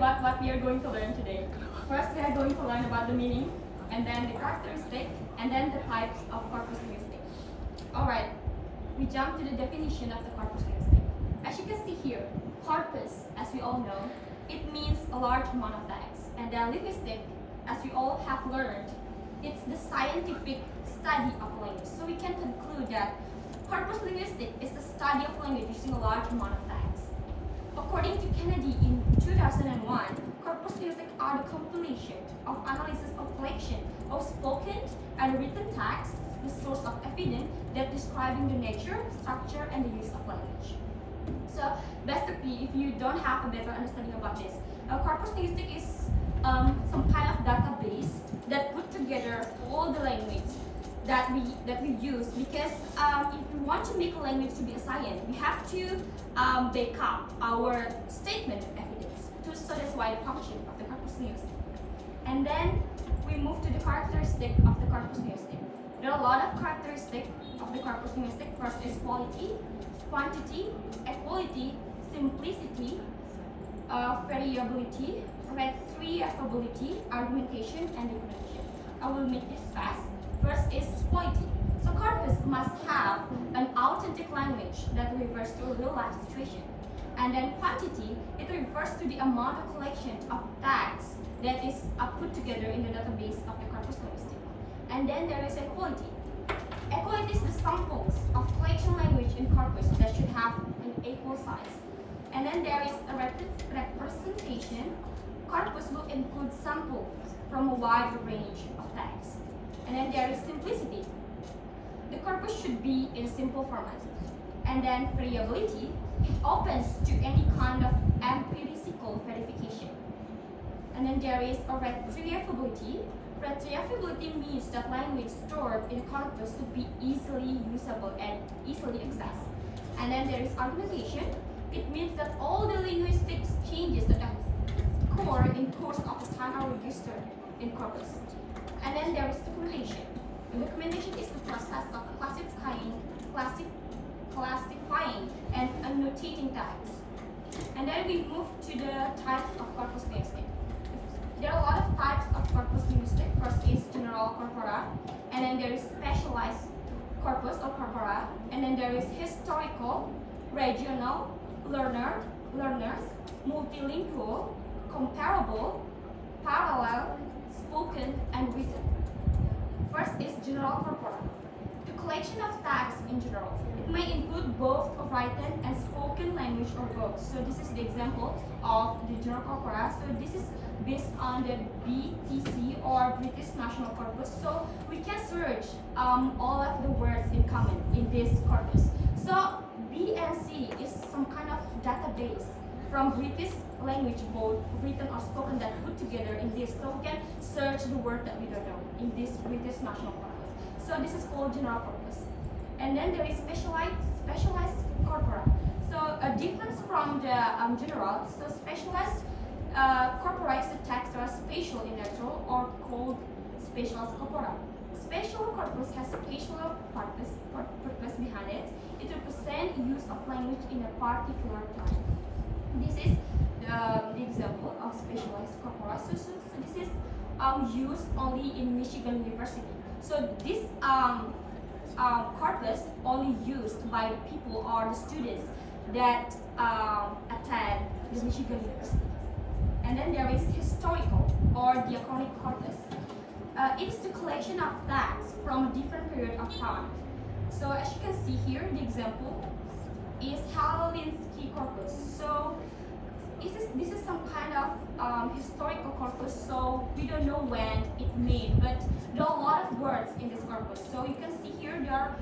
about what we are going to learn today. First, we are going to learn about the meaning, and then the characteristic, and then the types of corpus linguistic. Alright, we jump to the definition of the corpus linguistic. As you can see here, corpus, as we all know, it means a large amount of text. And then linguistic, as we all have learned, it's the scientific study of language. So we can conclude that corpus linguistic is the study of language using a large amount of text. According to Kennedy in 2001, corpus linguistic are the compilation of analysis of collection of spoken and written text, the source of evidence that describing the nature, structure, and the use of language. So basically, if you don't have a better understanding about this, corpus linguistic is some kind of database that put together all the language that we use, because if we want to make a language to be a science, we have to back up our statement of evidence. So that's why the function of the corpus linguistic. And then we move to the characteristic of the corpus linguistic. There are a lot of characteristics of the corpus linguistic. First is quality, quantity, equality, simplicity, variability, retrievability, argumentation, and documentation. I will make this fast. First is quality. So corpus must have an authentic language that refers to a real life situation. And then quantity, it refers to the amount of collection of tags that is put together in the database of the corpus linguistic. And then there is equality. Equality is the samples of collection language in corpus that should have an equal size. And then there is a representation. Corpus will include samples from a wide range of tags. And then there is simplicity. The corpus should be in simple format. And then variability, it opens to any kind of empirical verification. And then there is a retrievability. Retrievability means that language stored in corpus should be easily usable and easily accessed. And then there is argumentation. It means that all the linguistic changes that occur in course of the time are registered in corpus. And then there is documentation. And documentation is the process of classifying and annotating tags. And then we move to the types of corpus linguistic. There are a lot of types of corpus linguistic. First is general corpora, and then there is specialized corpus or corpora, and then there is historical, regional, learners, multilingual, comparable, parallel, spoken, and written. First is general corpora. The collection of tags in general. It may include both written and spoken language or both. So this is the example of the general corpora. So this is based on the BTC or British National Corpus. So we can search all of the words in common in this corpus. So BNC is some kind of database from British language, both written or spoken, that put together in this. So we can search the word that we don't know in this British National Corpus. So this is called general corpus. And then there is specialized corpora. So a difference from the general. So specialized corpora is the text that are spatial in nature or called specialized corpora. Special corpus has spatial purpose behind it. It represents use of language in a particular time. This is the example of specialized corpora. So this is used only in Michigan University. So this corpus only used by the people or the students that attend the Michigan University. And then there is historical or diachronic corpus. It is the collection of tags from a different period of time. So as you can see here, the example is Helsinki corpus. So this is some kind of historical corpus, so we don't know when it made, but there are a lot of words in this corpus. So you can see here there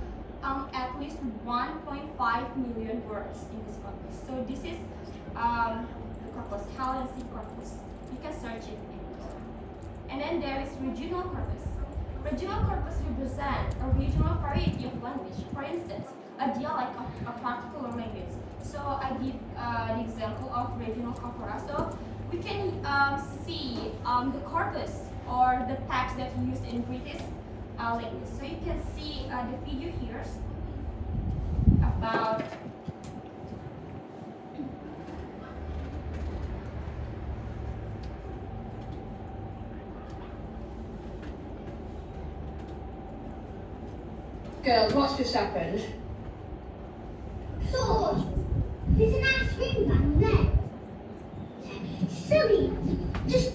are at least 1.5 million words in this corpus. So this is the corpus, Helsinki corpus. You can search it. And then there is regional corpus. Regional corpus represents a regional variety of language. For instance, a dialect of a particular language. So I give the example of regional corpora. So we can see the corpus or the text that's used in British language. So you can see the video here about Girls, what's just happened? So, there's an ice cream van there. Silly. Just...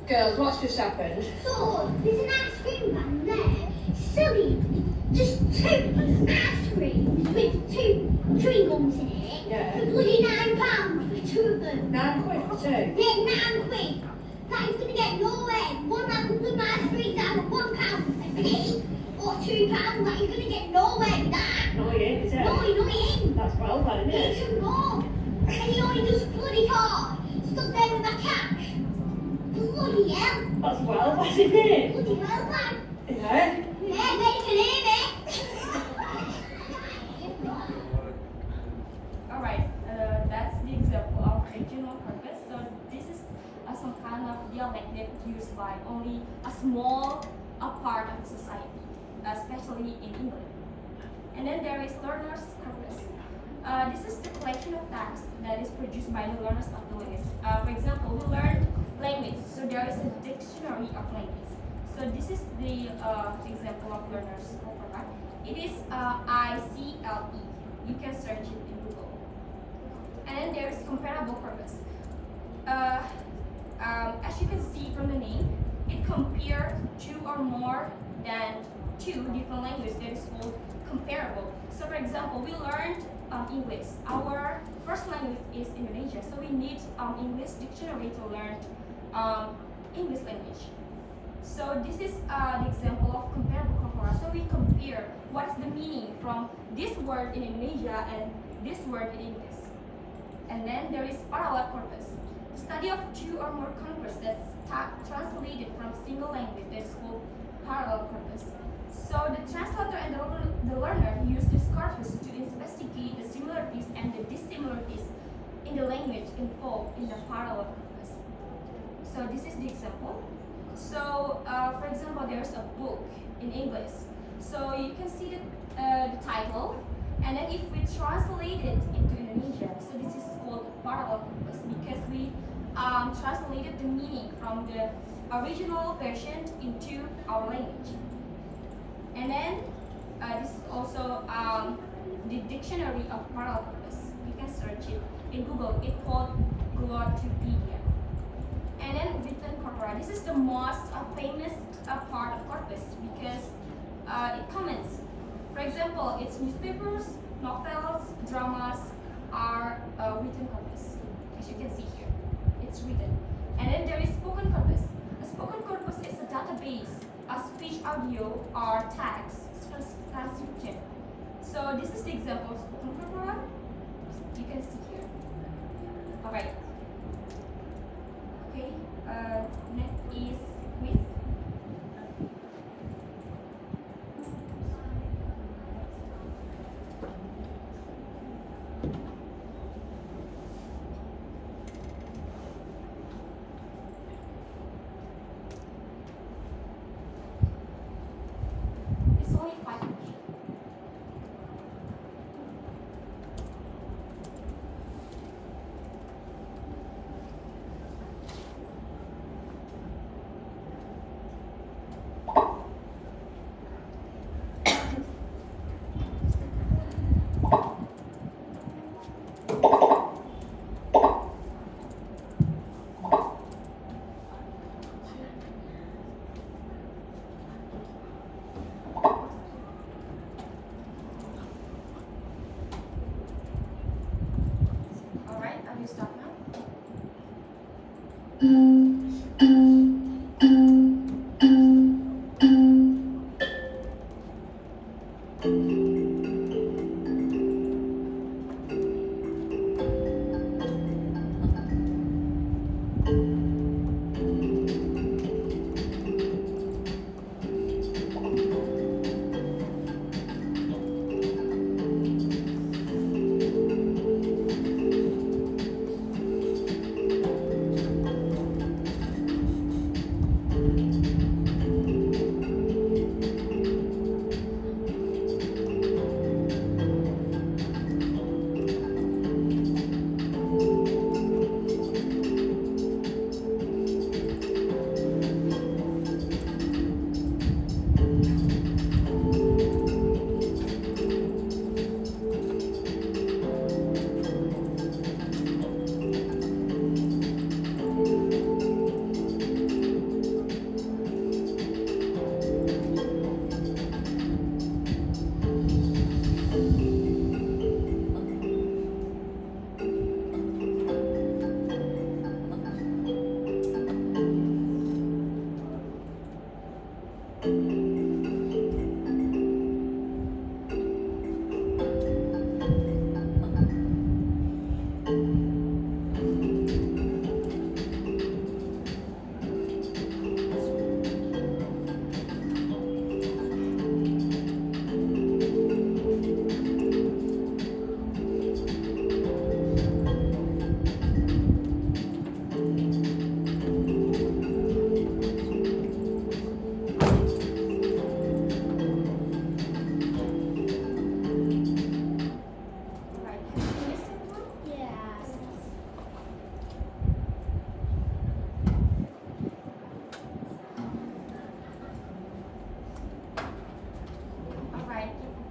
Girls, what's just happened? So, there's an ice cream van there. Silly. Just 2 ice creams with 2 chewing gums in it. Yeah. For bloody £9 for 2 of them. £9 for 2? Yeah, £9. That is going to get nowhere. One that comes with ice creams out of £1 a piece. Or £2. That is going to get nowhere with that. No, he ain't, is it? No, you know he ain't. That's well done, isn't He it? should go. And he only does bloody hard. Stuck there with a cash. Bloody hell. That's well done, isn't it? Bloody well, man. Yeah. Yeah, they can hear me. Alright, that's the example of regional corpus. So this is some kind of dialect that used by only a small part of society, especially in England. And then there is learner's corpus. This is the collection of texts that is produced by the learners of the language. For example, we learned language, so there is a dictionary of language. So this is the example of learner's corpus. It is ICLE. You can search it in Google. And then there is comparable corpus. As you can see from the name, it compares 2 or more than 2 different languages. That is called comparable. So for example, we learned English. Our first language is Indonesia, so we need English dictionary to learn English language. So this is the example of comparable corpora. So we compare what is the meaning from this word in Indonesia and this word in English. And then there is parallel corpus. The study of 2 or more corpus that's translated from single language, that is called parallel corpus. So the translator and the learner use this corpus to investigate the similarities and the dissimilarities in the language involved in the parallel corpus. So this is the example. So for example, there's a book in English. So you can see the title, and then if we translate it into Indonesia, so this is called parallel corpus because we translated the meaning from the original version into our language. And then this is also the dictionary of parallel corpus. You can search it in Google. It's called Glottopedia. And then written corpora. This is the most famous part of corpus because it comments. For example, it's newspapers, novels, dramas are written corpus. As you can see here, it's written. And then there is spoken corpus. A spoken corpus is a database of speech, audio, or text transcription. So this is the example of spoken corpora. You can see here. All right. Okay. Next is quiz. It's only 5 questions. All right, are you start now?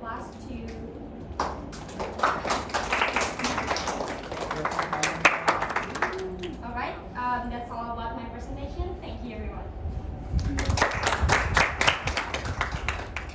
class to